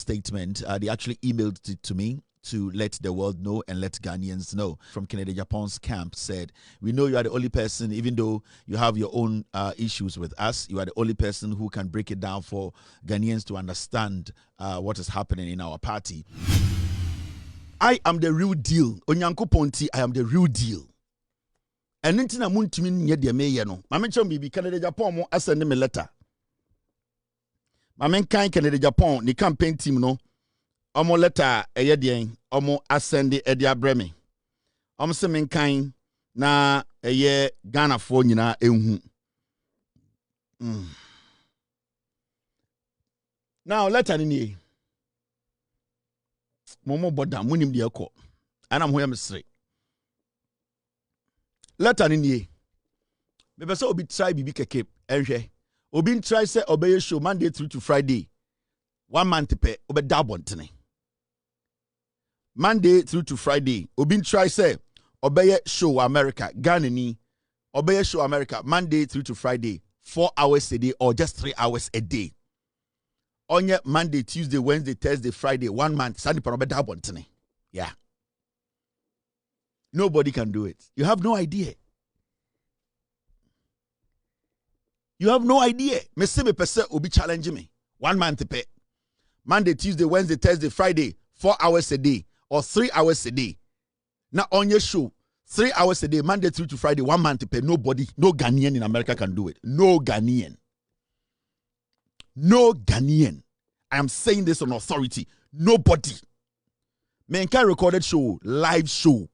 statement. They actually emailed it to me to let the world know and let Ghanaians know. From Agyapong's camp said, we know you are the only person, even though you have your own issues with us, you are the only person who can break it down for Ghanaians to understand what is happening in our party. I am the real deal. Onyanko Ponti, I am the real deal. And Nintina Wontumi nye de meye no. Mame chom bibi Agyapong mo asende me letter. Mame kan Agyapong ni campaign team no. Omo letter eye den omo asende e de abreme. Omo se men kan na eye Ghana fo nyina ehun. Now letter ni Momo boda munim de ekọ. Ana mo yam sre. Letter ni me be say obi try bibi keke enhwe. Obi try say obey show Monday through to Friday. 1 month pe obe dabontene. Monday through to Friday. Obi try say obey show America Ghana ni obey show America Monday through to Friday 4 hours a day or just 3 hours a day. Onye Monday, Tuesday, Wednesday, Thursday, Friday, 1 month. Sunday parobe dabontene. Yeah. Nobody can do it. You have no idea. You have no idea. Me se me pese obi challenge me. 1 month pe. Monday, Tuesday, Wednesday, Thursday, Friday, 4 hours a day or 3 hours a day. Now on your show, 3 hours a day, Monday through to Friday, 1 month pe. Nobody, no Ghanaian in America can do it. No Ghanaian. No Ghanaian. I am saying this on authority. Nobody. Menka recorded show, live show.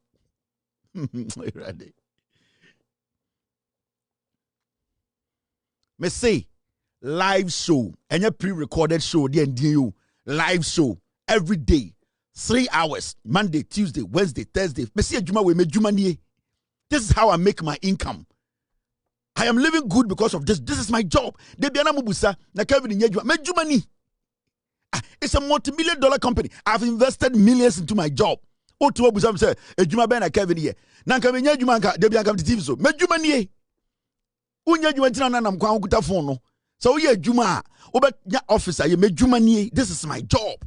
Me say live show and a pre-recorded show you live show every day 3 hours Monday, Tuesday, Wednesday, Thursday. Me say juma we me juma nie. This is how I make my income. I am living good because of this. This is my job. De biana mubusa na Kevin nye juma me juma ni. It's a multi-million-dollar company. I've invested millions into my job. O to busa say ejuma be na Kevin here. Na nka me nye juma nka de biana TV so. Me juma nie. Unya juma tina na nam kwa okuta phone no. So we juma obenya officer ye me juma nie. This is my job.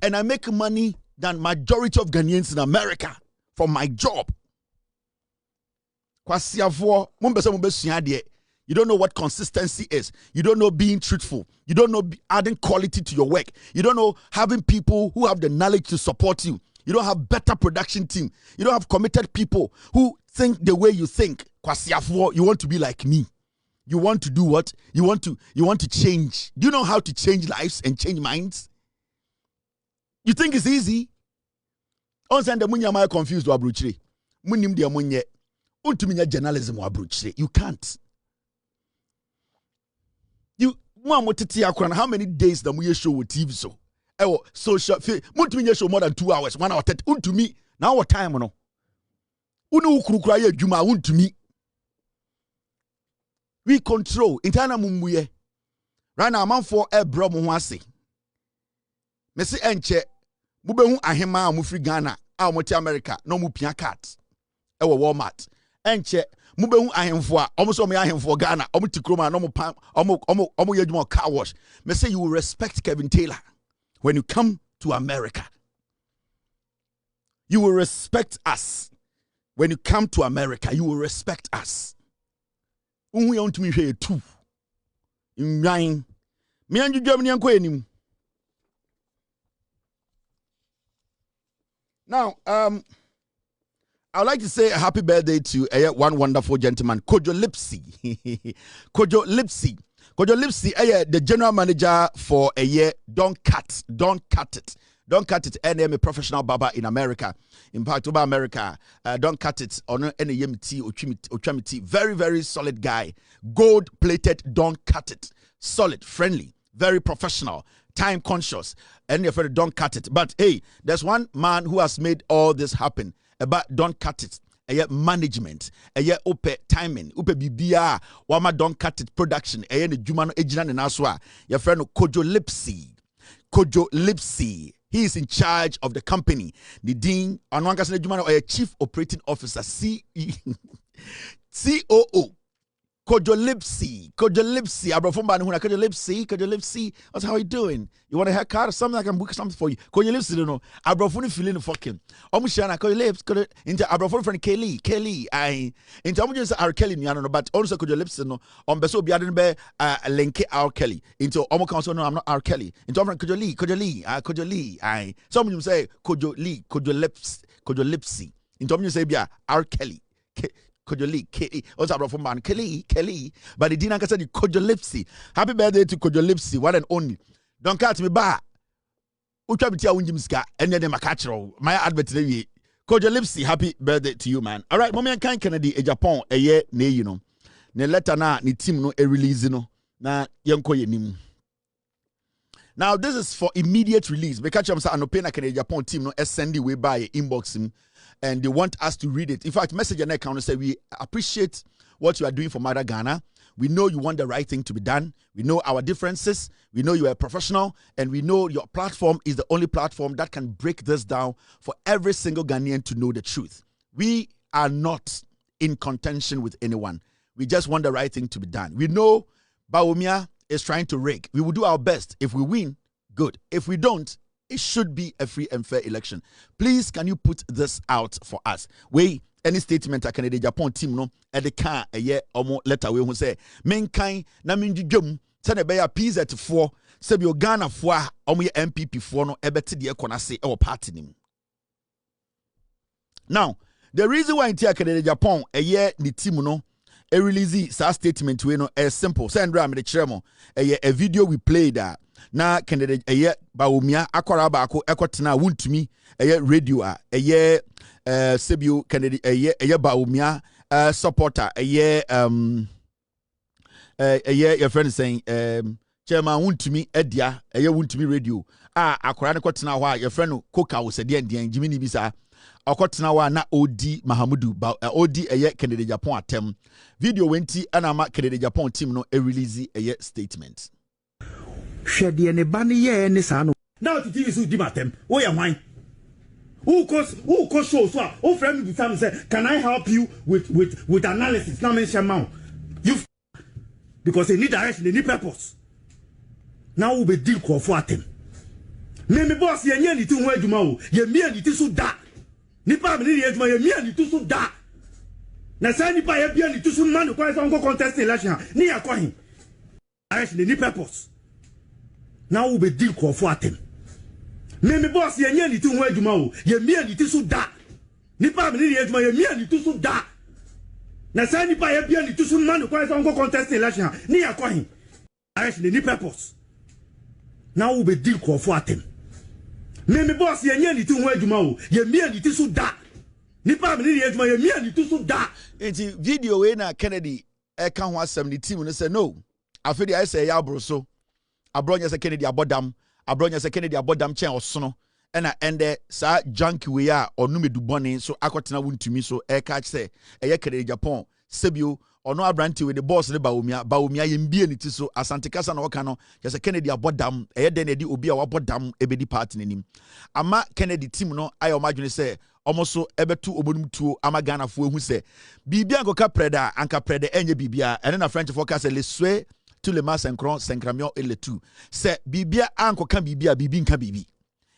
And I make money than majority of Ghanaians in America from my job. You don't know what consistency is. You don't know being truthful. You don't know adding quality to your work. You don't know having people who have the knowledge to support you. You don't have better production team. You don't have committed people who think the way you think. You want to be like me. You want to do what? You want to change. Do you know how to change lives and change minds? You think it's easy? On Sunday, munya ma confused wa bruchire. Munim dia munye. Untuminya journalism wa bruchire. You can't. You how many days the muye show with TV so? Ewo social muntuminya show more than 2 hours. 1 hour 30. Untumi. Now what time no? Unu ukrukura ye juma untumi. We control intana mumuye. Right now man for e bro mo ho ase. Mesi enche mubehu ahema amufri Ghana a omoti America no mu pia cart e wo Walmart enche mubehu ahemfo a omoso me ahemfo Ghana omoti kroma no mu pam omo yedwuma car wash. Me say you will respect Kevin Taylor when you come to America. You will respect us when you come to America. You will respect us. Unhu ya untumi hwe tu nwan me anjudwam ne anko enim. Now, I would like to say a happy birthday to one wonderful gentleman, Kojo Lipsy. Kojo Lipsy, the general manager for a year. Don't cut it. And I'm a professional barber in America. In fact, over America, don't cut it. On any Ochimiti, very, very solid guy. Gold-plated, don't cut it. Solid, friendly, very professional. Time conscious, and if don't cut it. But hey, there's one man who has made all this happen. About don't cut it. Management, ope timing, ope bibia, wama don't cut it production. The jumano ejina nenaswa. Your friend Kojo Lipsy. He is in charge of the company. The dean, Anwankasene jumano, chief operating officer, COO. Kojolipsi, Abrafumba Huna, Kojolipsi. What's how you doing? You want a haircut or something? I can book something for you. Kojolipsi, you know. Abrafuni feeling fucking. Omushana, Kojolips, into Abrafun friend Kelly. I into Omujan R. Kelly, but also Kojolipsi, no. Beso Biadenbe, Lenke R. Kelly. Into Omokanso, no, I'm not R. Kelly. Into Kojoli. I. Some say Kojolipsi. Into Omujan say, Bia, R. Kelly. Kelly, also from man Kelly, but the dinner said Kojolipsi. Happy birthday to Kojolipsi, one and only. Don't catch me back. Uchabitia Winjimska, and then Macatro, my advert today. Kojolipsi, happy birthday to you, man. All right, Mommy and Kind Kennedy, Agyapong, a year, ne, you know. Ne letter na, ni team no, a release, no, na, yanko ye nim. Now, this is for immediate release. Because I'm saying, Anopena Agyapong team no, send the way by inbox him. And they want us to read it. In fact, message an account and say, we appreciate what you are doing for Mother Ghana. We know you want the right thing to be done. We know our differences. We know you are a professional. And we know your platform is the only platform that can break this down for every single Ghanaian to know the truth. We are not in contention with anyone. We just want the right thing to be done. We know Bawumia is trying to rig. We will do our best. If we win, good. If we don't, it should be a free and fair election. Please, can you put this out for us? Any statement I can Agyapong team no at the car a year or more letter we will say mankind na minjum send a bear PZ4 say your Ghana for MPP for no ebeti de konase or party nim. Now, the reason why I can Agyapong a year the team no a release sa statement we no is simple. Send ram the chairman a video we played that. Na candidate Bawumia Kwara Bawku ekotena Wontumi radio Sebio candidate Bawumia supporter your friend saying chairman Wontumi edia Wontumi radio Akwara ekotena wa your friend Koka wo se den Jimmy ni bisa akotena wa na Odi Mahamudu Odi candidate Agyapong atem video wenti ana ma candidate Agyapong team no release statement. Shady and a bunny, yeah, and the now to TV so dimatem. Oh, yeah, mine. Who cost show so? Oh, friend, with some say, can I help you with analysis? Now mention amount. You because they need direction, they need purpose. Now we be deal call for them. Me boss, ye ni tu where you mo. Ye me ni tu so da. Nipa me ni ye me ni tu so da. Na say nipa ye bia ni tu so man ko say contest election. Ni akwa hin. Direction, they need purpose. Now we be deal call for them. Me boss ye ni tu where you mo. Ye me ni tu so da. Nipa me ni ye me ni tu so da. Na say nipa ye bia ni tu so man ko say contest election. Ni akwa hin. Direction, they need purpose. Now we be deal call for them. Me boss ye ni tu where you mo. Ye me ni tu so da. Nipa me ni ye me ni tu so da. Enti video we na Kennedy e kan ho asem ni team no say no. Afedi I say ya broso. Abronya se Kennedy abodam. Abronya se Kennedy abodam chen osono. Ena ende sa junkie we a onume du bone so akotena Wontumi so e catch say eye Kennedy Agyapong sebio ono abranti we the boss ne Bawumia yembie ni ti so Asante kasa na woka no se Kennedy abodam eye den edi obi a wabodam ebedi party nanim ama Kennedy team no ayo madwene say omoso ebetu obonum tuo ama Ghana fo ehu say bibia ankoka preda anka preda enye bibia ene na French forecast le souhait tout le mas synchramion et le tout c'est bibia ankoka bibia bibi nka bibi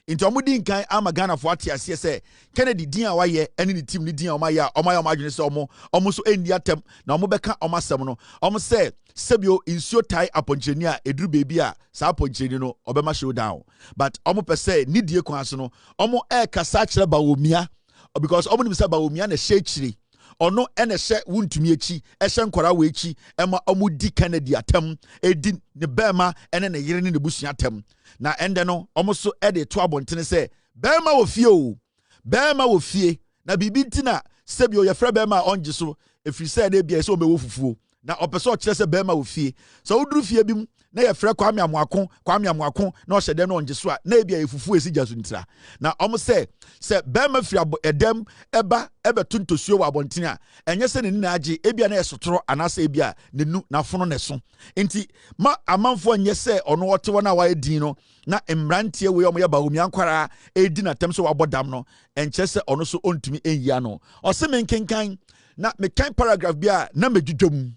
into omudi nkan ama Ghana fo atiase se Kennedy din a waye ene ni team ni din a omaya omadwene se omo so endi atem na omo beka omasem no omo se sebio insio tai aponcheni a eduru bebi a sa aponcheni no obema showdown but omo pese ni die kwan so no omo kasa kire Bawumia because omo ni bisa Bawumia na shechiri ono ene hye Wontumi echi ehye Kwara we echi ema omo di Kennedy atem edi ne bema ene ne yire ne busua atem na ende no omo so ede to abontene se bema wo fie na bibi ntina sebio ye frɛ bema onje so efiri se de bia se o mewo fufuo na opeso o kire se bema wo fie so uduru fie bi mu na ye frɛ Kwame Amoako na o hyede no onje so a na bia ye fufuo esi jaso ntira na omo se bema firi edem eba tuntosuo wa abontene a enye se ne ni age ebia na esotoro anase ebia ne nu na fono ne so enti ma amanfo enye se ono wote wona wa edin no na emrantie we omo ye Bawumia Kwara edi na tem so wabodam no enche se ono so ontumi enyi ano o se menkenkan na mekan paragraph bia na medwudwam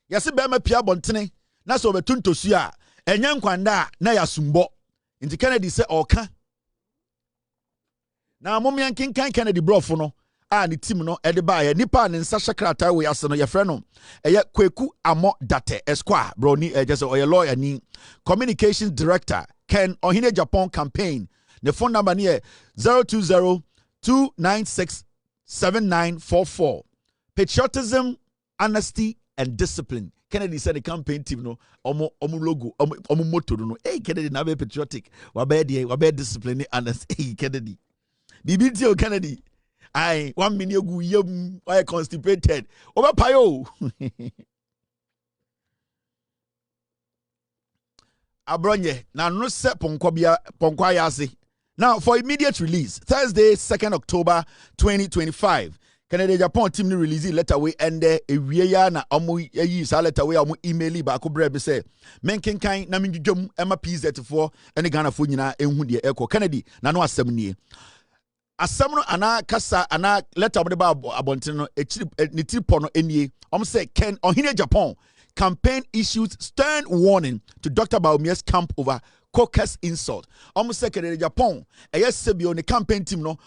Yasi be ma pia bontene na so betunto su a enya nkwanda na yasumbo nti Kennedy se oka na momyan kinkan Kennedy brofo no a ne team no ede ba ye nipa ne nsa shakrata we ase no ye frɛ no eye Kweku Amo Date Esquire broni just oye lawyer ni communications director Ken Ohine Japan campaign the phone number ne 020-296-7944 patriotism honesty and discipline. Kennedy said the campaign team no omo logo omo motto no Kennedy na be patriotic wa be discipline honest Kennedy BBT o Kennedy I 1 million gu yem why constipated over payo abronye na no se ponkwa yase. Now for immediate release Thursday 2nd October 2025 Canada Japan team ni release letter we ende ewie ya na omo yi sa letter we omo email ba ko bre be say menkenkan na menjudwam ema PZ4 ene Ghana fo nyina enhu de eko Kennedy na no asem nie asem no ana kasa ana letter de ba abonten no ni tripo no enie say Ken Ohine Japan campaign issues stern warning to Dr. Bawumia's camp over caucus insult. Say Canada Japan sebio ne campaign team no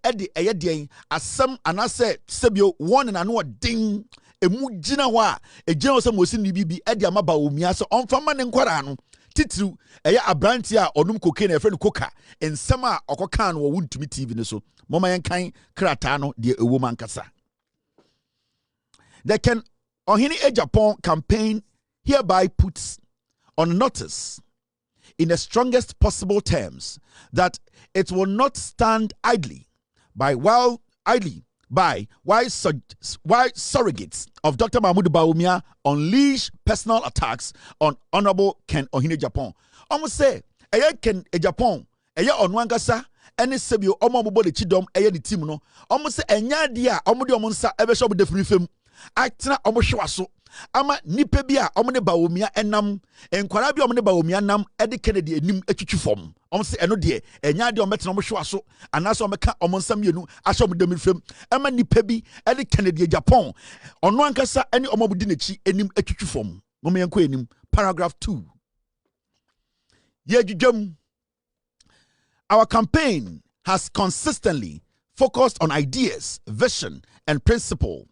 edi den asem anase sebio warning ano ding emu gina wa ejina so mosi ni bibi edi ama Bawumia so onfama ne nkwara no titru abranti a onum koke na efre koka ensem a okoka no Wontumi TV ne so moma yenkan krata no de ewo mankasa. The Ken Ohine Agyapong campaign hereby puts on notice in the strongest possible terms that it will not stand idly by why surrogates of Dr. Mahmoud Bawumia unleash personal attacks on Honorable Ken Ohine Japan. Almost say, Ken Agyapong, onwangasa, any sebio, omo de chidom, the team no. Almost say, enya dia, omo di omonsa, ebe shop de free actina omo shwaso. Ama nipe bia omne Bawumia enam enkwara bia omne Bawumia nam ede Kennedy enim etwitwi fom se eno de enya de ometena omo hwaso anaso omeka omonsam yenu asho omdem fem ama nipe bi ede Kennedy Japan ono ankasa ene omobudi nechi enim etwitwi fom mom yenko enim paragraph 2 yejudwam. Our campaign has consistently focused on ideas, vision and principle.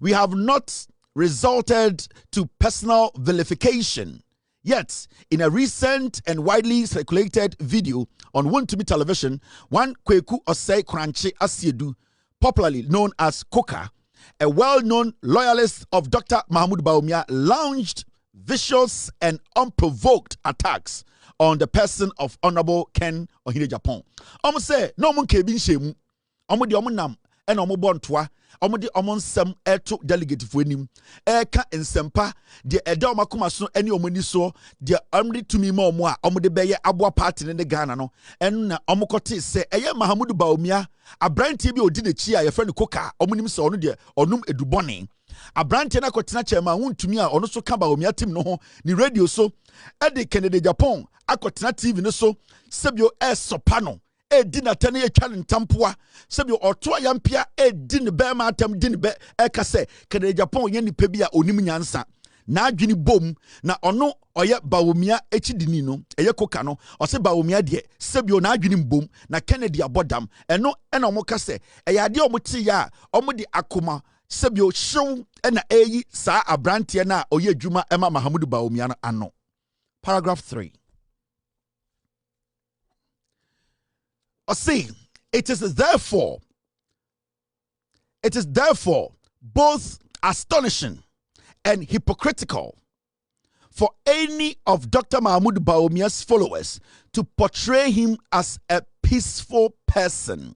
We have not resorted to personal vilification. Yet, in a recent and widely circulated video on Wontumi television, one Kweku Osei Kranche Asiedu, popularly known as Koka, a well-known loyalist of Dr. Mahmoud Bawumia, launched vicious and unprovoked attacks on the person of Honorable Ken Ohine Japan. Say, no one can be shame. Di omunam and omobontoa omode omonsem eto delegate fo anim eka ensempa de eda omakoma so ene omani so de amri tumi ma omo a omode beye aboa party ne Ghana no enna omokote se eye Mahmoud Bawumia abrantie bi odi nechi a ye friend Koka omunim se ono de onum edubone abrantie na kotena chema Wontumi a ono so ka Bawumia team no ho ni radio so e de Canada Japan akotena TV no so sebio sopano di na tane ye twa ntampoa sebi oto yampia di ne be ma atam di ne be kase Canada Japan ye nipa bi a onim nyansa na adwini bom na ono oye Bawumia echidini no eye Koka no o se Bawumia de sebi o na adwini mbom na Kennedy abodam eno ena omo kase eye ade omo ti ya omo di akoma sebi o hyew ena eyi sa abrante na oye adwuma ema Mahmoud Bawumia no ano. Paragraph 3. See, it is therefore both astonishing and hypocritical for any of Dr. Mahmoud Bawumia's followers to portray him as a peaceful person,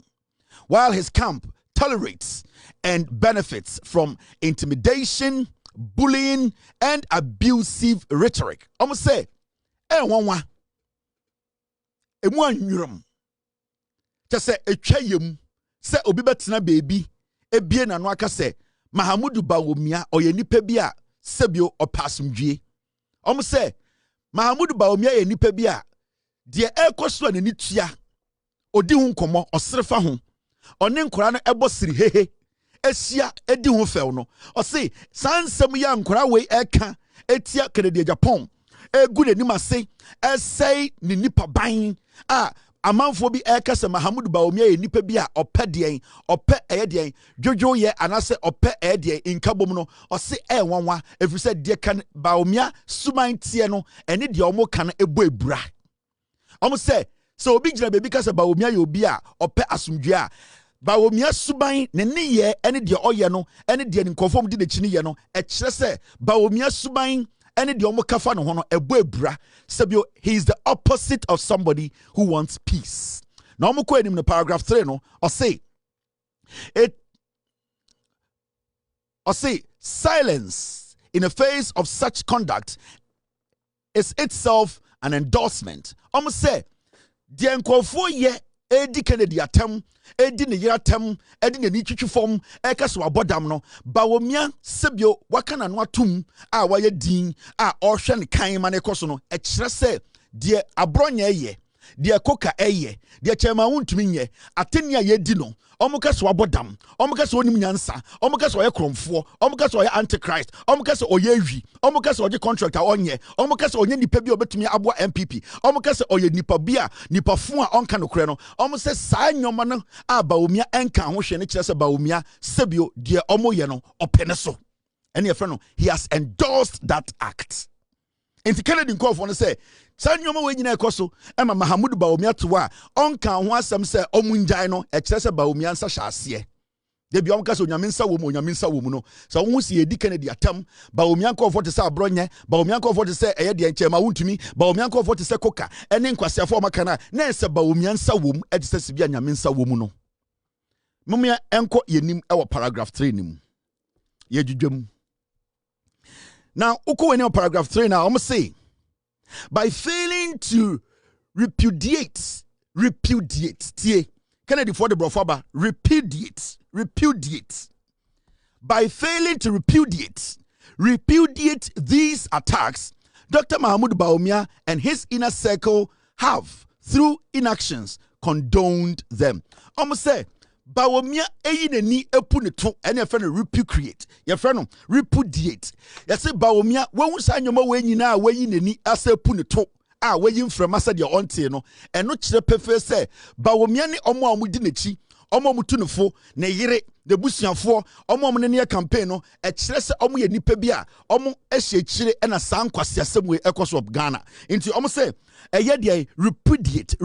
while his camp tolerates and benefits from intimidation, bullying, and abusive rhetoric. Almost say, se etwayem se obi betena baby ebie na no aka se Mahmoud Bawumia oye nipa bi a sebio opasumdwie se Mahmoud Bawumia ye nipa bi a de ekoso na ni tua odi hu nkomo osrefa ho ɔne nkora no ɛbɔ siri hehe esia edi ho fɛw no ɔse sansɛm ya nkora we ɛka etia Kennedy Agyapong egu n'anim ase ɛsɛe ne nipa ban a amanfo bi ɛka sɛ Mahamud Bawumia yɛ nipa bi a ɔpɛ deɛn ɔpɛ ɛyɛ deɛn dwodwo yɛ anase ɔpɛ ɛyɛ deɛn nkabom no ɔse ɛnwanwa efiri sɛ deɛ kan Bawumia suman tie no ɛne deɛ ɔmo kan ebo ebura ɔmo sɛ obi gyina beebi ka sɛ Bawumia yɛ obi a ɔpɛ asomdwe a Bawumia suban ne yɛ ɛne deɛ ɔyɛ no ɛne deɛ nkɔfɔm di n'akyi ne yɛ no ɛkyerɛ sɛ Bawumia suban ɛne deɛ ɔmo kafa no ho no ɛbo ebura sɛbio he is the opposite of somebody who wants peace. Na ɔmo kɔ anim no paragraph 3 no ɔse silence in the face of such conduct is itself an endorsement. Ɔmo sɛ deɛ nkɔfo yɛ edi Kennedy atem edi ne yera tem edi ne ni twitwi fom eka so abodam no Bawumia sebio waka na no atum a waye din a ɔhwɛ ne kan ma ne koso no ɛkyerɛ sɛ de abronya ye de koka eye de chema wontumi nye atenia ye di no ɔmo ka so abodam ɔmo ka so onim nyansa ɔmo ka so ɔyɛ kromfo ɔmo ka so ɔyɛ antichrist ɔmo ka so ɔyɛ wi ɔmo ka so ɔyɛ contractor ɔnyɛ ɔmo ka so ɔnyɛ nipa bi obetumi aboa MPP ɔmo ka so ɔyɛ nipa bi a nipa fo a ɔnka no korɛ no ɔmo sɛ saa nyoma no a Bawumia enka ho hwɛ ne kyerɛ sɛ Bawumia sebio de ɔmo yɛ no ɔpene so ɛne yɛ frɛ no he has endorsed that act. Inti Kennedy nkɔfo no sɛ saa nyoma we nyina ɛkɔ so ɛma Mahamud Bawumia to a ɔnka ho asɛm sɛ ɔmo ngyae no ɛkyerɛ sɛ Bawumia nsa hyɛ aseɛ de bia ɔmo ka sɛ onyame nsa wɔ mu no sɛ ɔmo si edi Kennedy atam Bawumia nkɔfo te sɛ abrɔnyɛ Bawumia nkɔfo te sɛ ɛyɛ deɛ nkyɛma wontumi Bawumia nkɔfo te sɛ koka ɛne nkwasiafo ɔmo kana na ɛsɛ Bawumia nsa wɔ mu ɛte sɛ sibia nyame nsa wɔ mu no mumia ɛnkɔ yenim ɛwɔ paragraph 3 nim yɛdwudwam. Now, uko paragraph 3 now, I'm going to say, by failing to repudiate, tie, Kennedy for the brofaba, repudiate. By failing to repudiate these attacks, Dr. Mahamud Bawumia and his inner circle have, through inactions, condoned them. I'm going to say, Bawumia ni epu ne to ene ye friend repudiate ye friend no repudiate ye say Bawumia wo sa nyoma we nyina we ni asa epu ne to a we yin frama sa de onte no eno kire pefe se Bawumia ne omo amudi nechi omo mutu ne fo ne yire de busuafo omo ne ne campaign no e kire se omo ye nipa bi a omo ehye kire na san kwase asem we ekoso of Ghana nti omo say eye de repudiate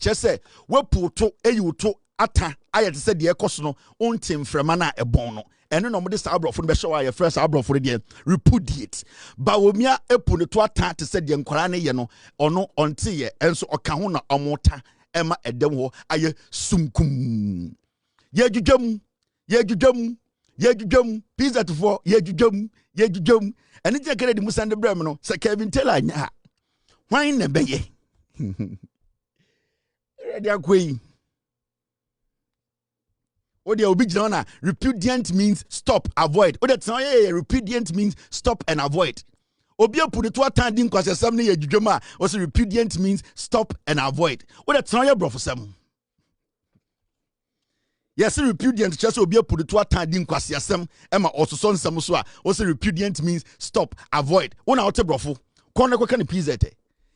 kire se we puto eyuto ata ayet said the ekoso untim fremana ebon no eno no mo de sa abrofo no be show aye fresh abrofo de repudiate Bawumia epu ne to ata te said the nkwara ne ye no ono onte ye enso oka ho na omota ema edem ho aye sumkum ye dwudwam pizza to for ye dwudwam ene je kere di musande brem no se Kevin Taylor anya hwan na beye ready akoi. Odia obijana repudiant means stop, avoid. Odia repudiant means stop and avoid. Obia put to attending because some ye jujuma also repudiant means stop and avoid. Odia tanya bro for some. Yes, repudiant just obia put to attending because some Emma also son some so also repudiant means stop, avoid. One out brofo. Kona kwa pizza te.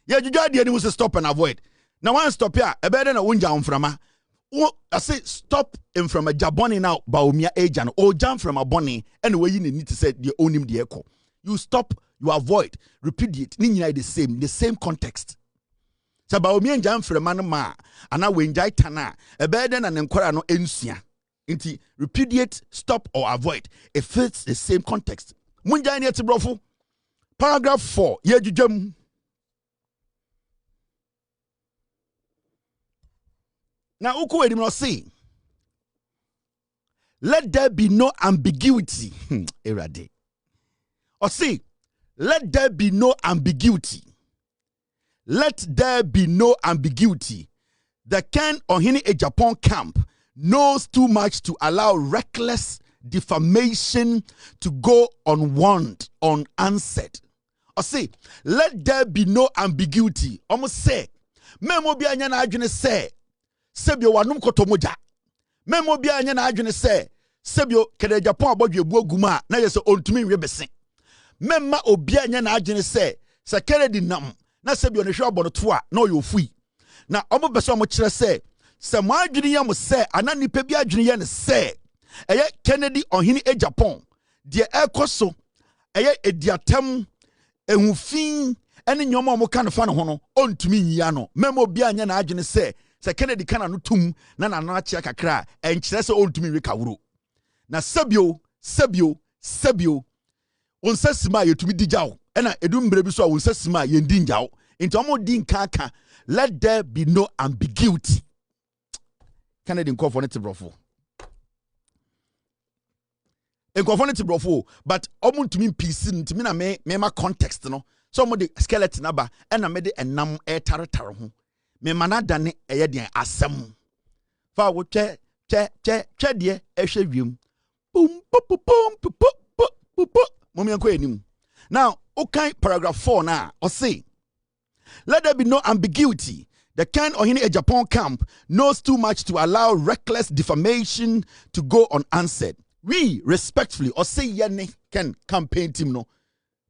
Ye juja dia ni was stop and avoid. Now one stop here, a better than unja umframa. I say stop him from a jaboni now, Bawumia agent, or jump from a bonnie, and way you need to say you own him the echo. You stop, you avoid, repudiate, the same context. So Bawumia and jump from a man ma, and I win jai tana, a burden and enquire no ensia. Inti repudiate, stop, or avoid. It fits the same context. Munja ni eti brofo. Paragraph 4. Ye jujum. Now, uko we not say, let there be no ambiguity. Erade. Or say, let there be no ambiguity. Let there be no ambiguity. The Ken Ohini Agyapong camp knows too much to allow reckless defamation to go unwarned, unanswered. Or say, let there be no ambiguity. Almost say, Memo bi anya na adwene say, Sebio wanum kotomoja. Memo bia anya na adwene se sebio kede Agyapong abodwe bu aguma na yese ontumi nwe bese. Memma obi anya na adwene se Kennedy nam na sebio ne hwe abono to a na oyofui. Na omo bese omo kire se mo adwene ya mo se ana nipa bi adwene ya ne se eye Kennedy ohini Agyapong de ekoso eye ediatam ehufin ene nyoma omo kan fa ne ho no ontumi nyia no. Memma obi anya na adwene se Kennedy kana no tum na na achia kakra enkyere se ontumi rekawuro. Na sabio onsasima yetumi dijawo ena edum mbre bi so onsasima yendi njawo nti omo di nkaka let there be no ambiguity. Kennedy nkofo ne tibrofo but omo ntumi mpisi ntumi na me ma context no so omo de skeleton aba ena me de enam etaretare ho me manada ne eye de asem fa wo che de ehwe wiem boom pop Mommy and now, okay, paragraph 4 now, or say, let there be no ambiguity. The Ken Ohini Agyapong camp knows too much to allow reckless defamation to go unanswered. We respectfully, or say, Yane can campaign team no,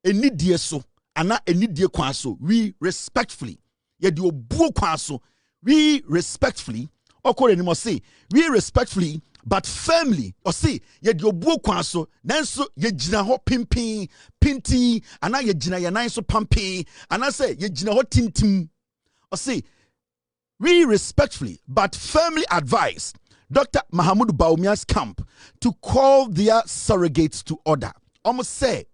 any dear so, and not any dear kwaso. We respectfully, yet you boo kwaso. We respectfully, or call anymore say, we respectfully. But firmly, or see, yet your book so then so ye jina ho pimpin, pinti, and I ye jina ya nine so pampi, and I say ye jina ho tintim. Or see, we respectfully but firmly advise Dr. Mahamudu Bawumia's camp to call their surrogates to order. Almost say,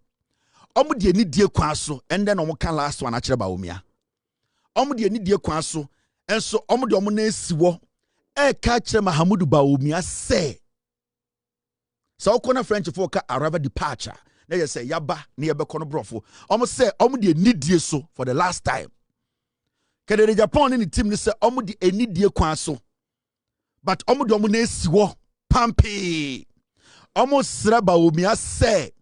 Omu de ni die kwaso, and then omu can last one actually Bawumia. Omu de ni die kwaso, and so omu de omu ne siwo. Catcher Mahamudu Bawumia say. So Kona French folk arrive departure. They say Yaba near Bekono Brofo. Almost say Omudi need so for the last time. Kede Japan in the team say Omudi a need dear kwaso. But Omudamune siwo pampi. Almost Bawumia say.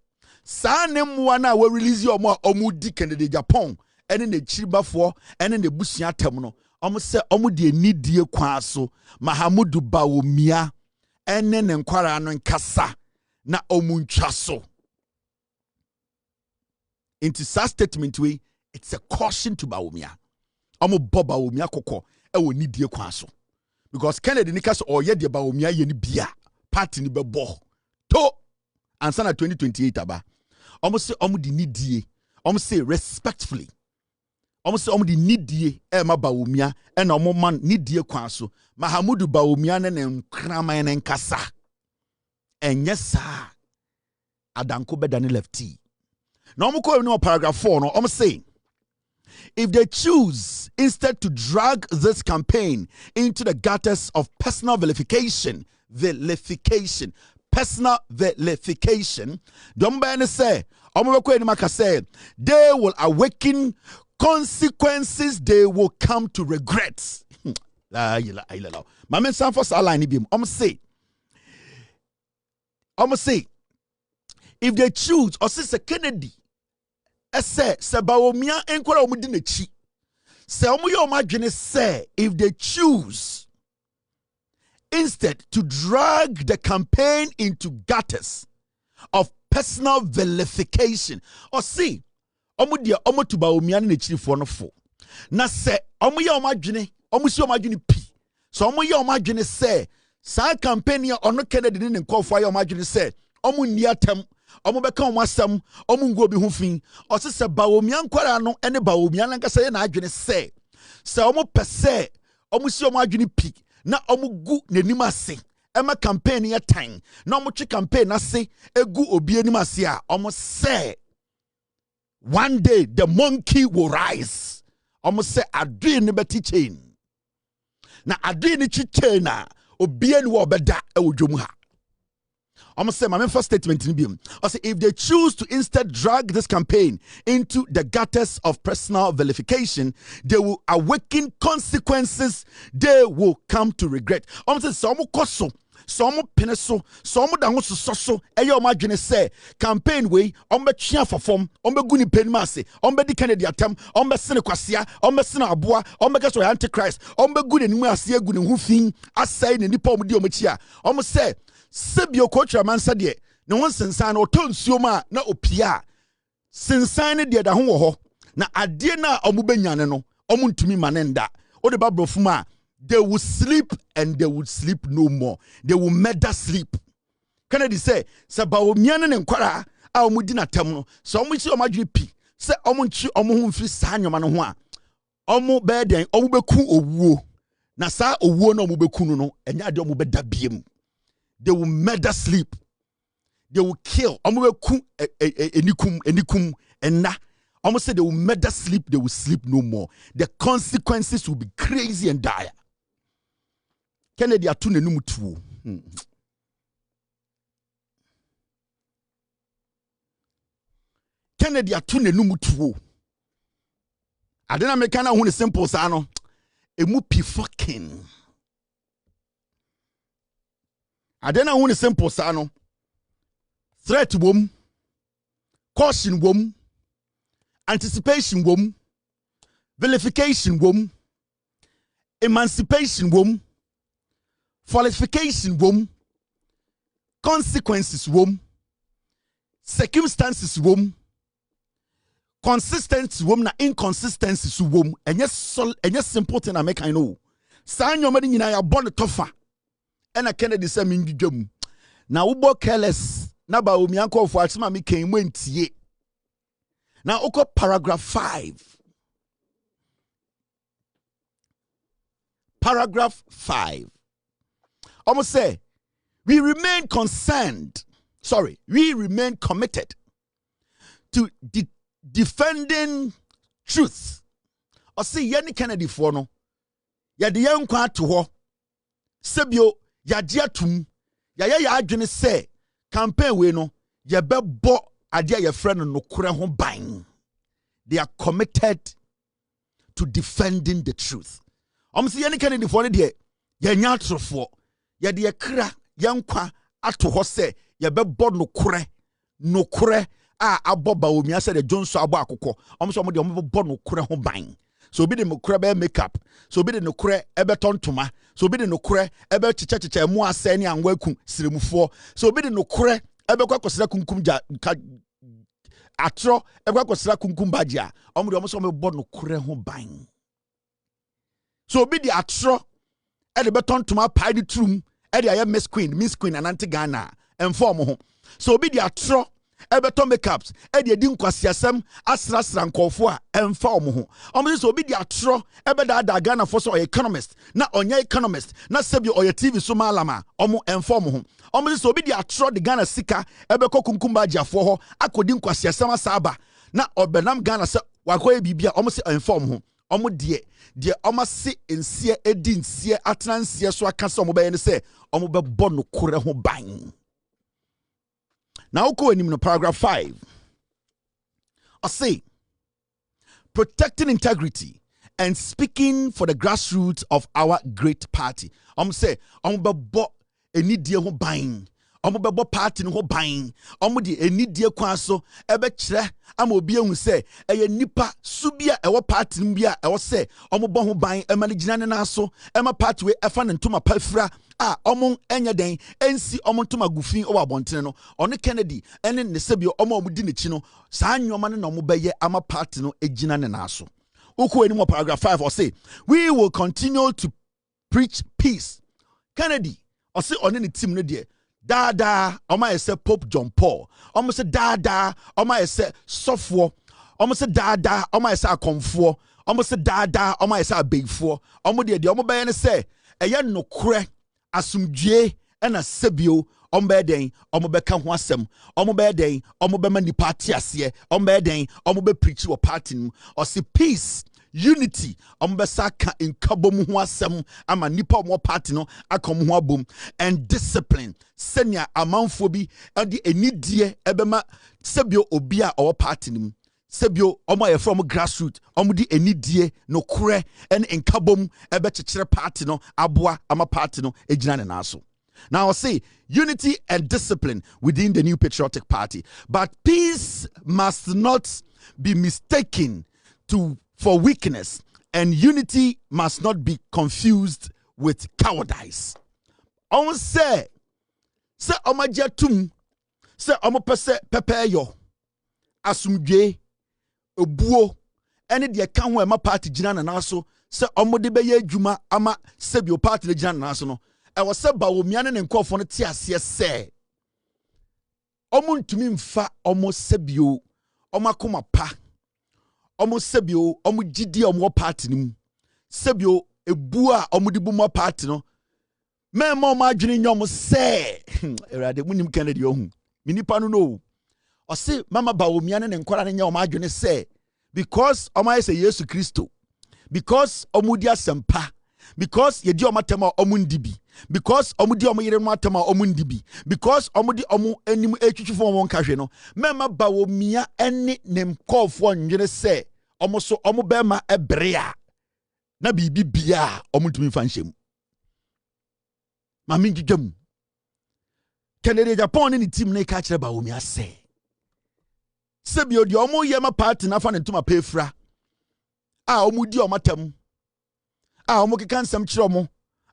Sanem wana will release your more Omudi Kende Japan and in the Chiba for and in the Bushia terminal. Almost say Omudi need dear kwaso. Mahamudu Bawumia enen Kwara no nkasa na omuntwaso. Into such statement we it's a caution to Bawumia. Omo Bawumia koko e wo ni die kwaso. Because Kennedy nikas oye de Bawumia ye ni bia party ni bebo to ansa na 2028 aba. Omo say omo di ni die. Omo say respectfully. Omo say omo di ni die e ma Bawumia e na omo man ni die kwaso. Mahamudu Bawumia ne nkrama ne nkasa. Enye sa adanko bedane lefty. Now omo ko no paragraph 4 no omo say if they choose instead to drag this campaign into the gutters of personal vilification, personal vilification, Dombane say, they will awaken consequences they will come to regret. Mamen Sarfo Salani Bim. I'ma say, if they choose, or Sister Kennedy, say Bawumia enkwara omudi na chi. Say omuye omadwene say if they choose instead to drag the campaign into gutters of personal vilification. Or see, omudia omotu Bawumia na chirifo no fo. Na say omuye omadwene, omusi omadwene pi. So omuye omadwene say sa campaign ya ono Kennedy ne nkofo ya omadwene say omu niatem omo beka omo asem omo ngo bi hufin o se Bawumia nkwara no ene Bawumia na nkasa ye na adwene se omo pese omo si omo adwene pi na omo gu nanim ase ema campaign ya tan na omo twe campaign ase egu obi anim ase a omo se one day the monkey will rise. Omo se adwene ne beti chain na adwene chi chain na obi ani wo beda e wodwom ha. I'm say my first statement in BM. I say if they choose to instead drag this campaign into the gutters of personal vilification, they will awaken consequences they will come to regret. I'm say some koso so pene so da ho so eye o madwene say campaign we betwea fofom begu ni pen mase bedi Kennedy atam sene kwasea sene aboa bekeso antichrist begu ni nimu ase egu ni ho fin asai ni nipa di omachi a say sebio kotra mansa de ne won sensan na otonsuo ma na opia sensan ne de da ho wo ho na ade na benya no ntumi manenda o de babrofuma they will sleep and they will sleep no more. They will murder sleep. Kennedy say Bawumia ne Kwara a omudi na tem no so omuchi omadwe pi say omunchi omo mfiri saa nyoma no ho a omo beden omo beku owuo na saa owuo no omo beku no enya de omo beda biem. They will murder sleep. They will kill omo beku enikum enna. Almost say they will murder sleep, they will sleep no more. The consequences will be crazy and dire. Kennedy atune numu tuo. Kennedy atune numu tuo. Adena mekana hu ne simple sa no. Emu pi fucking. Adena hu ne simple sa no. Threat wom. Caution wom. Anticipation wom, vilification wom, emancipation wom, qualification wom, consequences wom, circumstances wom, consistency wom na inconsistencies wom. And yes simple thing I make I know. Sign your money na ya born tofa. And I Kennedy say me ndwam. Na ubo careless na Bawumia ko for atima me kan mu ntie. Now, okay, paragraph 5. Paragraph 5. Almost say, we remain committed to defending truth. Or say, Yanni Kennedy for no. Yadi young kwa to ho. Sebio, yajiatum. Ya adwene say, campaign we no. Yabe bo. Your friend no ban. They are committed to defending the truth. See any kind of funny day. Ye nyatro for ye de kra yankwa ato ho se ye be bod no kure a aboba Bawumia said the Johnson abo akoko. So mo de mo bod no kure ho ban. So be the nokure be makeup. So be the nokure ebe tontoma. So be the nokure ebe chicha mu ase ni anwaku siremufo. So be the nokure ebe kwa kosira kunkum atro ebe kwasira kunkum bagia omde omo so me bo no kure ho ban. So be the atro e de beton toma pai the trum e de aye miss queen anante Ghana inform ho. So be the atro e beton makeups e de di nkwasiasem asrasra nkofo a inform ho. Omde so be the atro e be da Ghana for so economist na onya economist na sebi oye TV so malama omo inform ho. So be the atro the Ghana sika ebe ko kunkumba jiafo ho akodi nkwasiasem asaba na obenam Ghana se wakoye bibia omo se inform ho omo de omo se ensie edi nsie atena nsie so aka se omo be ne se omo be bo no kore ho ban. Now go enim no paragraph 5. I say protecting integrity and speaking for the grassroots of our great party. Say omo be bo eni die ho ban omo bebo party no ho ban omo de eni die kwa so ebe kire ama obi ehun se eye nipa subia ewo party mbia ewo se omo bo ho ban e ma gina ne na so e ma party we efa ne ntoma pafra a omo enya den ensi omo ntoma gufin o wabontene no ono Kennedy ene ne sebio omo di ne chi no saa nyoma ne no mo beye ama party no egina ne na so. Uko eni mo paragraph 5 or say we will continue to preach peace. Kennedy or say on any team no dear. Dada, Oma say Pope John Paul. Almost say Dada, Oma say Sarfo. Almost say Dada, Oma say Acheampong. Almost say Dada, Oma say Abena. Almost the Oma by any say, Eya no kure asumdue ena sebio. Ombe den, omo be ka ho asem. Omo be den, omo be mani party ase. Ombe den, omo be preach wo party. Or say peace. Unity ombesaka in kabom ho asem ama nipa mo party no akom ho abom and discipline senya amanfo bi ade enidie ebema sebio obi a o party nim sebio omo ye from grassroots omo di enidie no kure en nkabom ebe chekere party no aboa ama party no ejina ne naso. Now I'll say unity and discipline within the new patriotic party. But peace must not be mistaken for weakness, and unity must not be confused with cowardice. On say omajatum, say omopese pepeyo, asumdwe, obuo, ene de kan ho ema party gina na naso, say omode beye adwuma ama sebio party gina na naso no. E wo se Bawumia ne nkofo no te ase se omuntumi mfa omo sebio omakoma pa omo sebio omo gidi omo party nim sebio ebu a omo di bumo party no mema omo adwene nyom se erade munim Kennedy ohun minipa no o se mama Bawumia ne nkwara ne nya omo adwene se because omo ayese Yesu Kristo, because omo di asempa, because yedi omo tema omo ndibi, because omo di omo yere no atema omo ndibi, because omo di omo anim etwitwifo omo nkahwe no mema Bawumia ene nemkofo ndwene se omo so omo bema ebrea na bibi bia omo ntumi fa nhyem ma mingigam Kennedy Agyapong ne team na ka kire Bawumia se sebio di omo yema party na fa ne ntuma pefra a omo di omo atam a omo keka nsam kire omo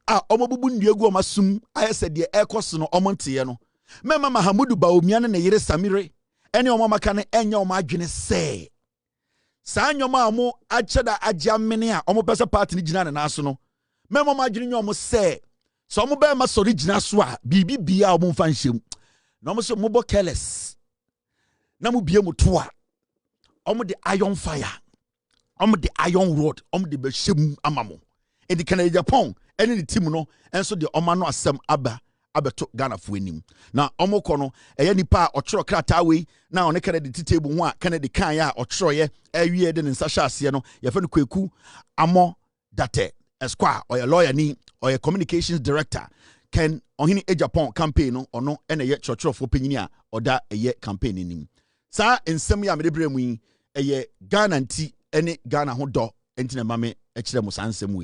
a omo bubu nduegu omo asum ayese de ekoso no omo nteye no mema Mahamudu Bawumia ne yere Samire ene omo maka ne enye omo adwene se saa nyoma omo acheda agyamene a omo pese party ni gina na aso no mema omo adwene nyomo se so omo be ma sori gina so a bibi bia omo mfa nhyem na omo so mobo careless na mu bie moto a omo de iron fire, omo de iron rod, omo de be hyem amamo e de Kennedy Agyapong ene ni team no enso de omo no asem abeto Ghana fo anim na omo kɔ no eye nipa a ɔkyerɛ krata we na ɔne Kennedy titable ho a Kennedy kan ya ɔkyerɛ ye awie de ne nsa hyase no ye fa no Kwaku amo date esquire or lawyer ni or communications director Ken Ohini Agyapong campaign no ono ene ye kyerɛkyerɛfo panyini a ɔda eye campaign nim sa ensem ya medebrɛ mu yi eye Ghana nti ene Ghana ho dɔ enti na mame ɛkyerɛ mu sansem we